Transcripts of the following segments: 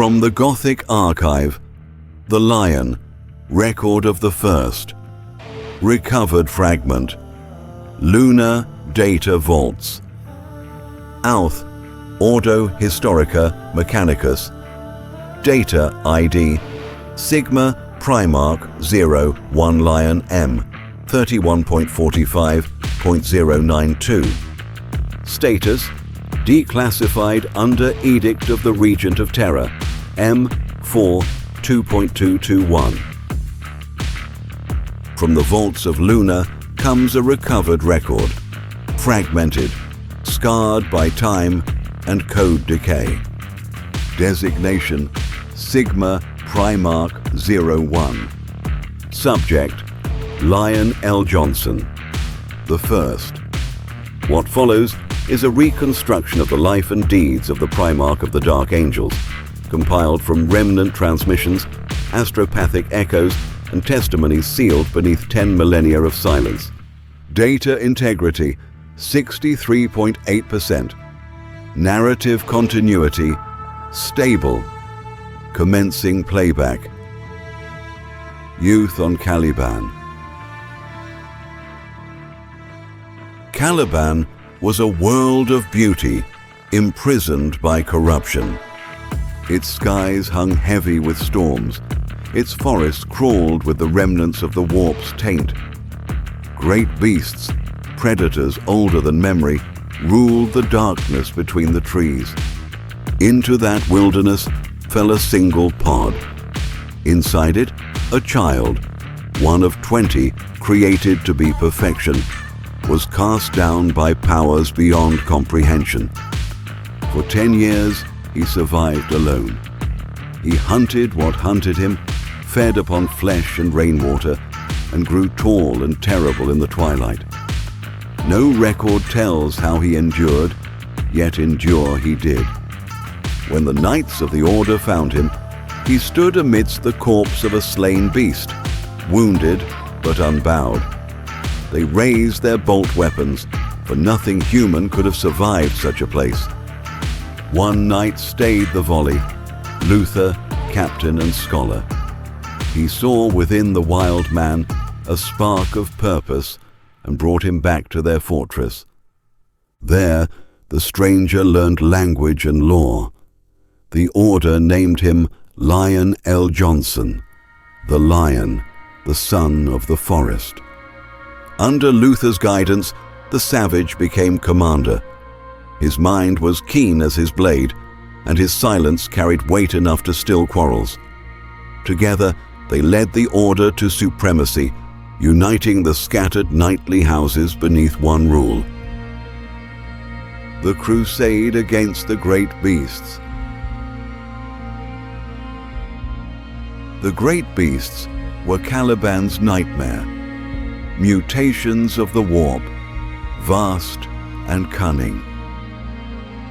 From the Gothic Archive, The Lion, Record of the First, Recovered Fragment, Lunar Data Vaults, Auth, Ordo Historica Mechanicus, Data ID, Sigma Primarch 01 Lion M, 31.45.092. Status, declassified under Edict of the Regent of Terror, M4 2.221. From the vaults of Luna comes a recovered record, fragmented, scarred by time and code decay. Designation, Sigma Primarch 01. Subject, Lion L. Johnson, the First. What follows is a reconstruction of the life and deeds of the Primarch of the Dark Angels, compiled from remnant transmissions, astropathic echoes, and testimonies sealed beneath 10 millennia of silence. Data integrity, 63.8%. Narrative continuity, stable. Commencing playback. Youth on Caliban. Caliban was a world of beauty, imprisoned by corruption. Its skies hung heavy with storms. Its forests crawled with the remnants of the warp's taint. Great beasts, predators older than memory, ruled the darkness between the trees. Into that wilderness fell a single pod. Inside it, a child, one of 20 created to be perfection, was cast down by powers beyond comprehension. For 10 years, he survived alone. He hunted what hunted him, fed upon flesh and rainwater, and grew tall and terrible in the twilight. No record tells how he endured, yet endure he did. When the Knights of the Order found him, he stood amidst the corpse of a slain beast, wounded but unbowed. They raised their bolt weapons, for nothing human could have survived such a place. One knight stayed the volley, Luther, captain and scholar. He saw within the wild man a spark of purpose and brought him back to their fortress. There, the stranger learned language and lore. The Order named him Lion L. Johnson, the Lion, the son of the forest. Under Luther's guidance, the savage became commander. His mind was keen as his blade, and his silence carried weight enough to still quarrels. Together, they led the Order to supremacy, uniting the scattered knightly houses beneath one rule. The crusade against the great beasts. The great beasts were Caliban's nightmare, mutations of the warp, vast and cunning.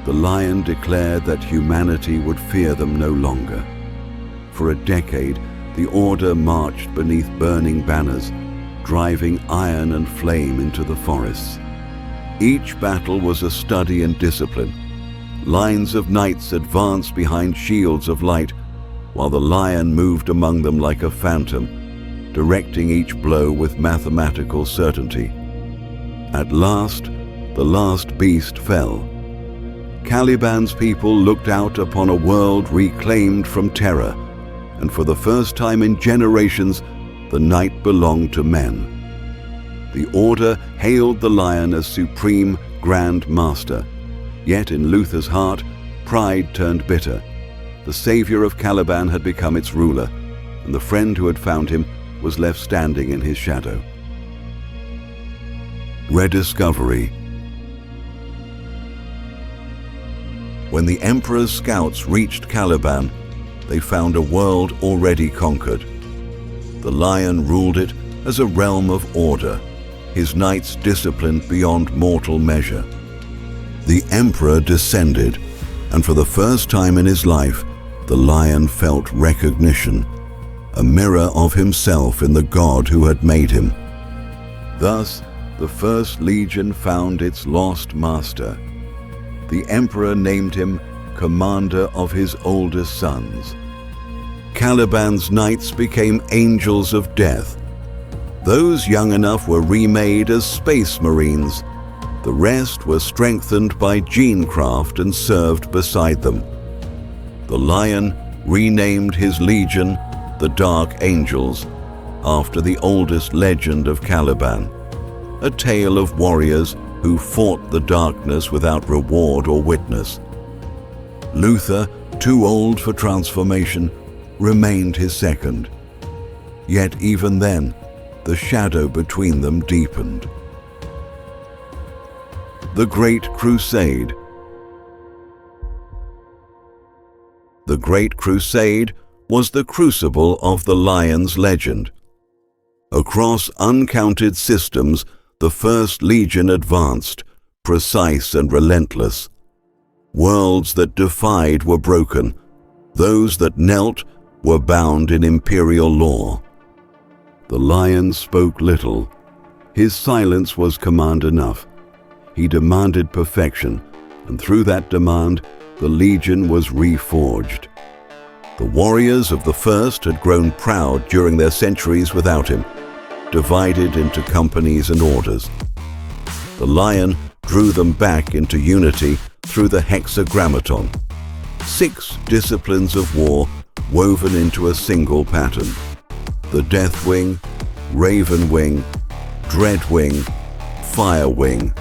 The lion declared that humanity would fear them no longer. For a decade, the Order marched beneath burning banners, driving iron and flame into the forests. Each battle was a study in discipline. Lines of knights advanced behind shields of light, while the lion moved among them like a phantom, directing each blow with mathematical certainty. At last, the last beast fell. Caliban's people looked out upon a world reclaimed from terror, and for the first time in generations, the night belonged to men. The Order hailed the lion as supreme Grand Master, yet in Luther's heart, pride turned bitter. The savior of Caliban had become its ruler, and the friend who had found him was left standing in his shadow. Rediscovery. When the Emperor's scouts reached Caliban, they found a world already conquered. The lion ruled it as a realm of order, his knights disciplined beyond mortal measure. The Emperor descended, and for the first time in his life, the lion felt recognition, a mirror of himself in the God who had made him. Thus, the First Legion found its lost master. The Emperor named him commander of his oldest sons. Caliban's knights became angels of death. Those young enough were remade as space marines. The rest were strengthened by genecraft and served beside them. The Lion renamed his legion the Dark Angels, after the oldest legend of Caliban, a tale of warriors who fought the darkness without reward or witness. Luther, too old for transformation, remained his second. Yet even then, the shadow between them deepened. The Great Crusade. The Great Crusade was the crucible of the Lion's legend. Across uncounted systems, the First Legion advanced, precise and relentless. Worlds that defied were broken. Those that knelt were bound in imperial law. The Lion spoke little. His silence was command enough. He demanded perfection, and through that demand, the Legion was reforged. The warriors of the first had grown proud during their centuries without him, divided into companies and orders. The Lion drew them back into unity through the hexagrammaton, 6 disciplines of war woven into a single pattern: the Death Wing, Raven Wing, Dread Wing, Fire Wing,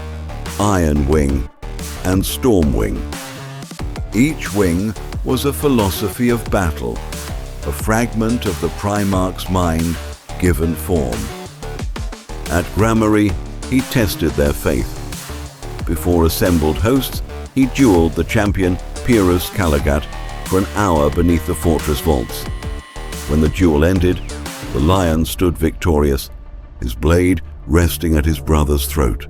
Iron Wing, and Storm Wing. Each wing was a philosophy of battle, a fragment of the Primarch's mind given form. At Gramarye, he tested their faith. Before assembled hosts, he duelled the champion Pyrrhus Caligat for an hour beneath the fortress vaults. When the duel ended, the Lion stood victorious, his blade resting at his brother's throat.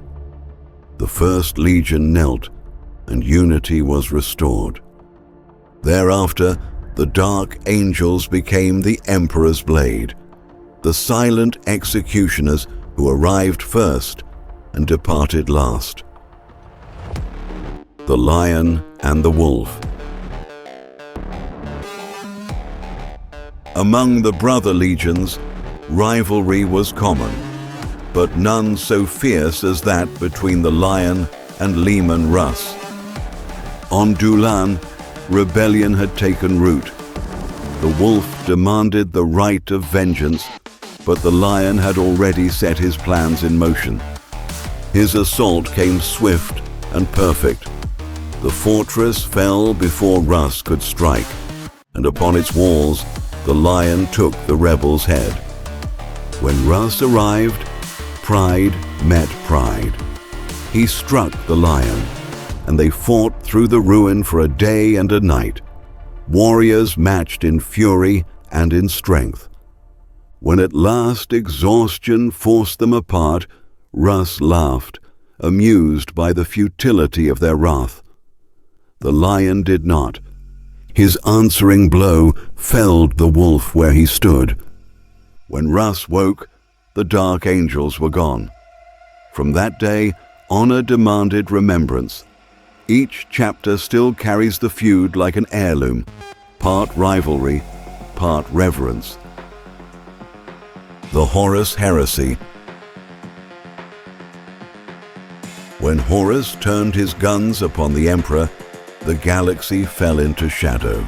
The First Legion knelt, and unity was restored. Thereafter, the Dark Angels became the Emperor's blade, the silent executioners who arrived first and departed last. The Lion and the Wolf. Among the brother legions, rivalry was common, but none so fierce as that between the Lion and Leman Russ. On Dulan, rebellion had taken root. The Wolf demanded the right of vengeance, but the Lion had already set his plans in motion. His assault came swift and perfect. The fortress fell before Russ could strike, and upon its walls, the Lion took the rebel's head. When Russ arrived, pride met pride. He struck the Lion, and they fought through the ruin for a day and a night, warriors matched in fury and in strength. When at last exhaustion forced them apart, Russ laughed, amused by the futility of their wrath. The Lion did not. His answering blow felled the Wolf where he stood. When Russ woke, the Dark Angels were gone. From that day, honor demanded remembrance. Each chapter still carries the feud like an heirloom, part rivalry, part reverence. The Horus Heresy. When Horus turned his guns upon the Emperor, the galaxy fell into shadow.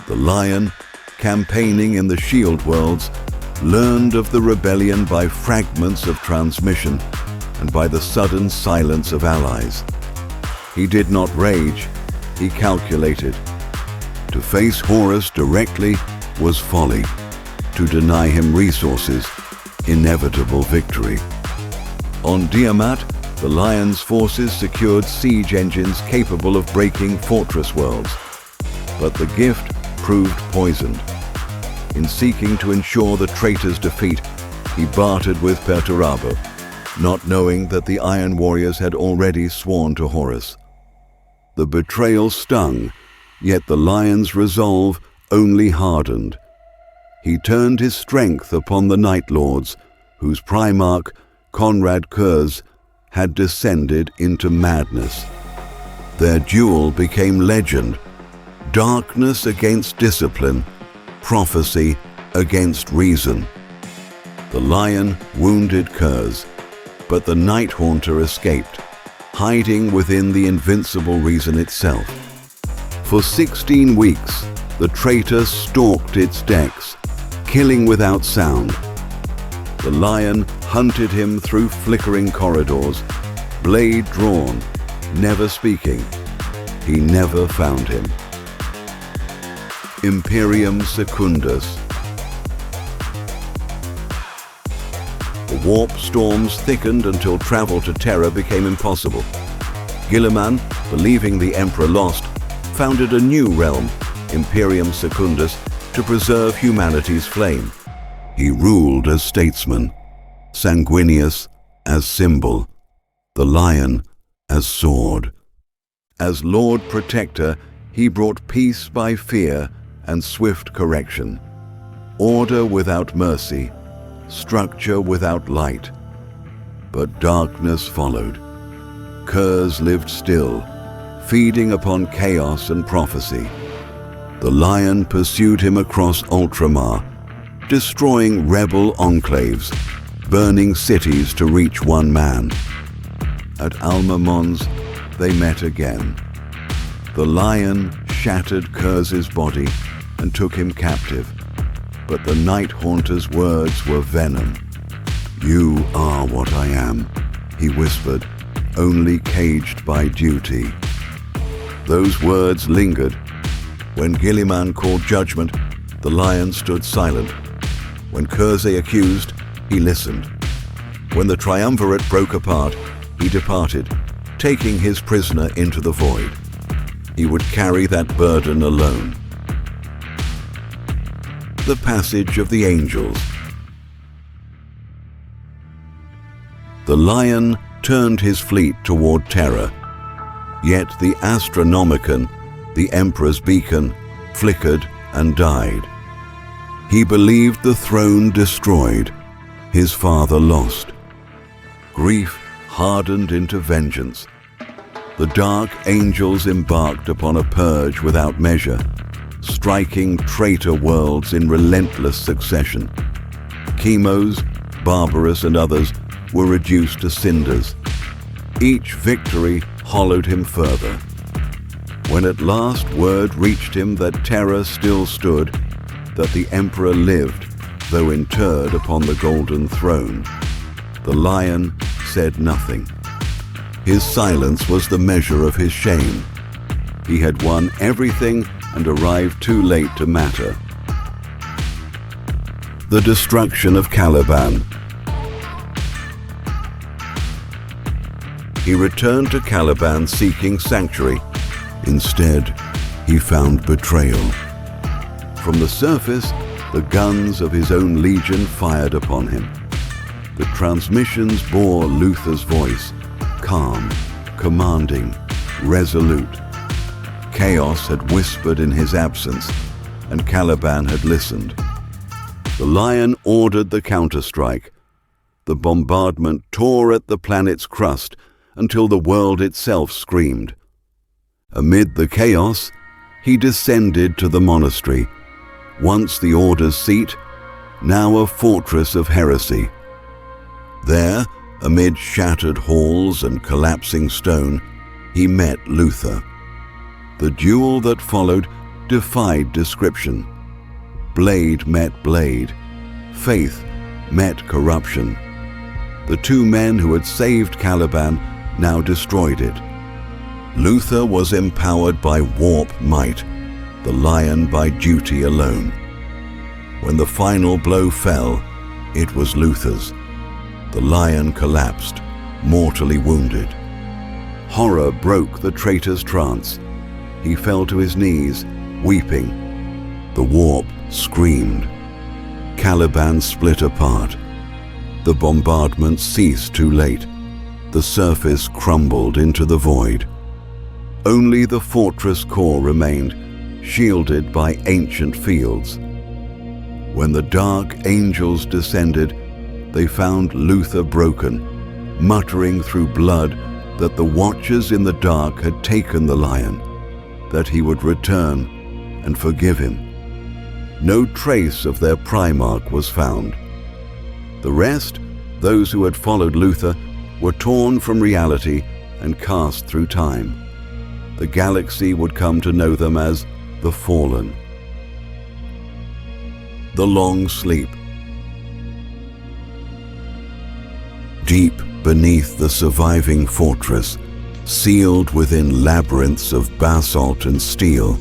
The Lion, campaigning in the Shield Worlds, learned of the rebellion by fragments of transmission and by the sudden silence of allies. He did not rage, he calculated. To face Horus directly was folly. To deny him resources, inevitable victory. On Diamat, the Lion's forces secured siege engines capable of breaking fortress worlds. But the gift proved poisoned. In seeking to ensure the traitor's defeat, he bartered with Perturabo, not knowing that the Iron Warriors had already sworn to Horus. The betrayal stung, yet the Lion's resolve only hardened. He turned his strength upon the Night Lords, whose Primarch, Conrad Kurz, had descended into madness. Their duel became legend. Darkness against discipline, prophecy against reason. The lion wounded Kurz, but the Night Haunter escaped, hiding within the invincible reason itself. For 16 weeks, the traitor stalked its decks, killing without sound. The lion hunted him through flickering corridors, blade drawn, never speaking. He never found him. Imperium Secundus. The warp storms thickened until travel to Terra became impossible. Guilliman, believing the Emperor lost, founded a new realm, Imperium Secundus, to preserve humanity's flame. He ruled as statesman, Sanguinius as symbol, the lion as sword. As Lord Protector, he brought peace by fear and swift correction, order without mercy, structure without light. But darkness followed. Kurz lived still, feeding upon chaos and prophecy. The lion pursued him across Ultramar, destroying rebel enclaves, burning cities to reach one man. At Alma Mons, they met again. The lion shattered Kurz's body and took him captive. But the Night Haunter's words were venom. "You are what I am," he whispered, "only caged by duty." Those words lingered. When Guilliman called judgment, the lion stood silent. When Kurz accused, he listened. When the triumvirate broke apart, he departed, taking his prisoner into the void. He would carry that burden alone. The Passage of the Angels. The lion turned his fleet toward Terra, yet the Astronomicon, the Emperor's beacon, flickered and died. He believed the throne destroyed, his father lost. Grief hardened into vengeance. The dark angels embarked upon a purge without measure, striking traitor worlds in relentless succession. Chemos, Barbarous, and others were reduced to cinders. Each victory hollowed him further. When at last word reached him that Terra still stood, that the Emperor lived, though interred upon the golden throne, the lion said nothing. His silence was the measure of his shame. He had won everything and arrived too late to matter. The destruction of Caliban. He returned to Caliban seeking sanctuary. Instead, he found betrayal. From the surface, the guns of his own legion fired upon him. The transmissions bore Luther's voice, calm, commanding, resolute. Chaos had whispered in his absence, and Caliban had listened. The lion ordered the counterstrike. The bombardment tore at the planet's crust until the world itself screamed. Amid the chaos, he descended to the monastery, once the Order's seat, now a fortress of heresy. There, amid shattered halls and collapsing stone, he met Luther. The duel that followed defied description. Blade met blade. Faith met corruption. The two men who had saved Caliban now destroyed it. Luther was empowered by warp might, the lion by duty alone. When the final blow fell, it was Luther's. The lion collapsed, mortally wounded. Horror broke the traitor's trance. He fell to his knees, weeping. The warp screamed. Caliban split apart. The bombardment ceased too late. The surface crumbled into the void. Only the fortress core remained, shielded by ancient fields. When the dark angels descended, they found Luther broken, muttering through blood that the watchers in the dark had taken the lion, that he would return and forgive him. No trace of their Primarch was found. The rest, those who had followed Luther, were torn from reality and cast through time. The galaxy would come to know them as the Fallen. The Long Sleep. Deep beneath the surviving fortress, sealed within labyrinths of basalt and steel,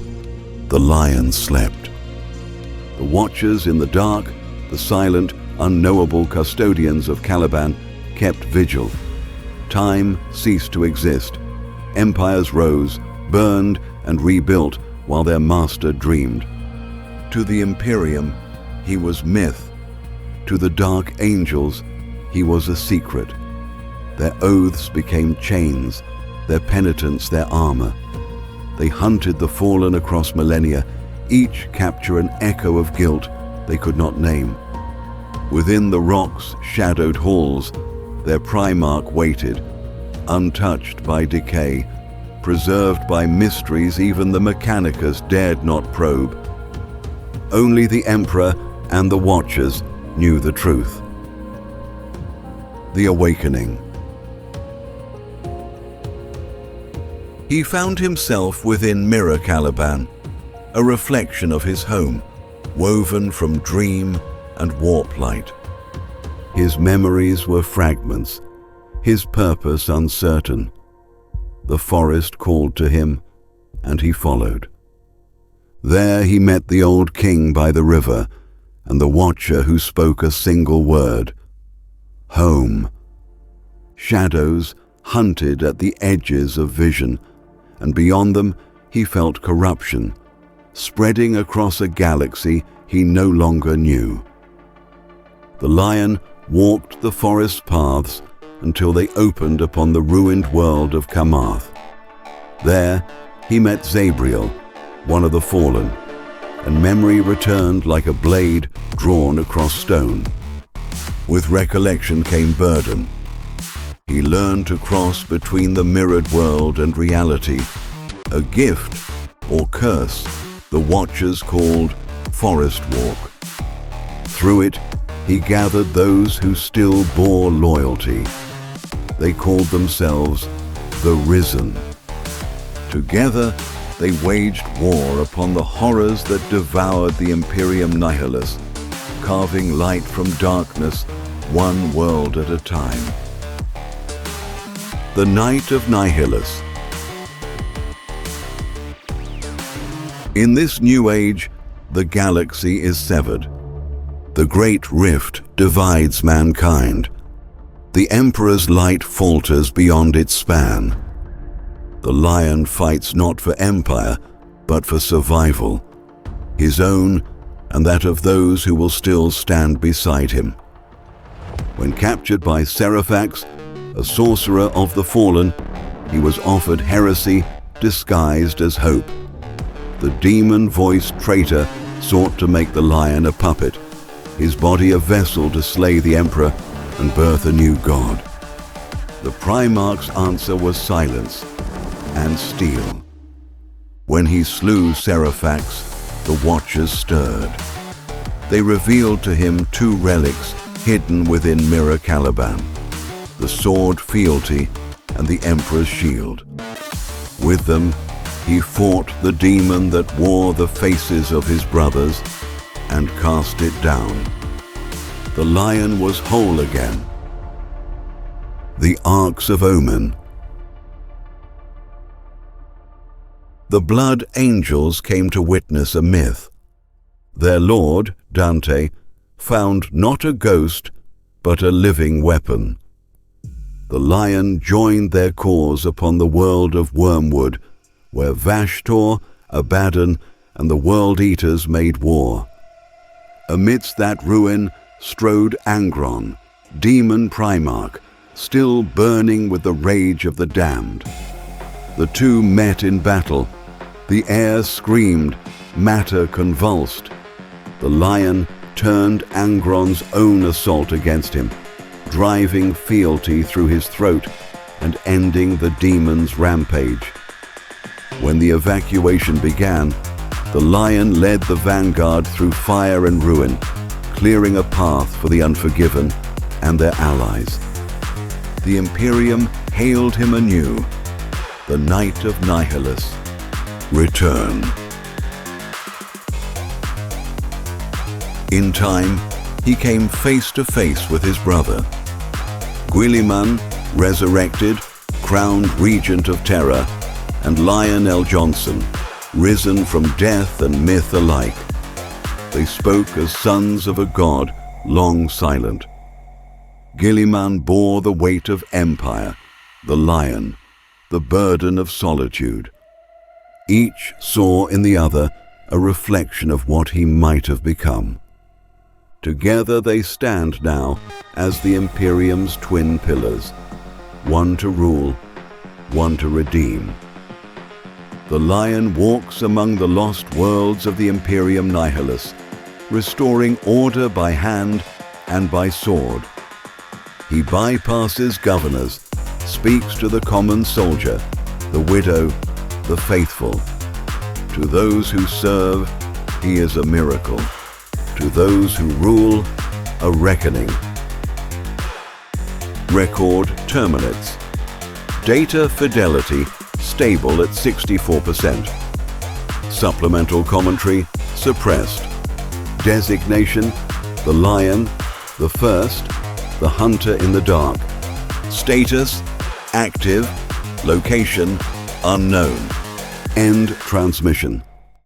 the lion slept. The watchers in the dark, the silent, unknowable custodians of Caliban, kept vigil. Time ceased to exist. Empires rose, burned, and rebuilt while their master dreamed. To the Imperium, he was myth. To the Dark Angels, he was a secret. Their oaths became chains, their penitence their armor. They hunted the fallen across millennia, each capture an echo of guilt they could not name. Within the rock's shadowed halls, their Primarch waited, untouched by decay, preserved by mysteries even the Mechanicus dared not probe. Only the Emperor and the Watchers knew the truth. The Awakening. He found himself within Mirror Caliban, a reflection of his home, woven from dream and warp light. His memories were fragments, his purpose uncertain. The forest called to him, and he followed. There he met the old king by the river, and the watcher who spoke a single word: home. Shadows hunted at the edges of vision, and beyond them he felt corruption, spreading across a galaxy he no longer knew. The lion walked the forest paths until they opened upon the ruined world of Kamath. There he met Zabriel, one of the fallen, and memory returned like a blade drawn across stone. With recollection came burden. He learned to cross between the mirrored world and reality, a gift or curse the Watchers called Forest Walk. Through it, he gathered those who still bore loyalty. They called themselves the Risen. Together, they waged war upon the horrors that devoured the Imperium Nihilus, carving light from darkness, one world at a time. The Night of Nihilus. In this new age, the galaxy is severed. The great rift divides mankind. The Emperor's light falters beyond its span. The lion fights not for empire, but for survival, his own and that of those who will still stand beside him. When captured by Seraphax, a sorcerer of the Fallen, he was offered heresy disguised as hope. The demon-voiced traitor sought to make the lion a puppet, his body a vessel to slay the Emperor and birth a new god. The Primarch's answer was silence and steel. When he slew Seraphax, the Watchers stirred. They revealed to him two relics hidden within Mirror Caliban, the sword fealty and the Emperor's shield. With them, he fought the demon that wore the faces of his brothers and cast it down. The lion was whole again. The Arcs of Omen. The Blood Angels came to witness a myth. Their lord, Dante, found not a ghost, but a living weapon. The lion joined their cause upon the world of Wormwood, where Vashtor, Abaddon, and the World Eaters made war. Amidst that ruin strode Angron, demon Primarch, still burning with the rage of the damned. The two met in battle. The air screamed, matter convulsed. The lion turned Angron's own assault against him, driving fealty through his throat and ending the demon's rampage. When the evacuation began, the lion led the vanguard through fire and ruin, clearing a path for the unforgiven and their allies. The Imperium hailed him anew. The Knight of Nihilus, return. In time, he came face to face with his brother. Guilliman, resurrected, crowned Regent of Terror, and Lionel Johnson, risen from death and myth alike. They spoke as sons of a god long silent. Guilliman bore the weight of empire, the lion, the burden of solitude. Each saw in the other a reflection of what he might have become. Together they stand now as the Imperium's twin pillars, one to rule, one to redeem. The lion walks among the lost worlds of the Imperium Nihilus, restoring order by hand and by sword. He bypasses governors, speaks to the common soldier, the widow, the faithful. To those who serve, he is a miracle. To those who rule, a reckoning. Record terminates. Data fidelity stable at 64%. Supplemental commentary suppressed. Designation: the lion, the first, the hunter in the dark. Status: active. Location: unknown. End transmission.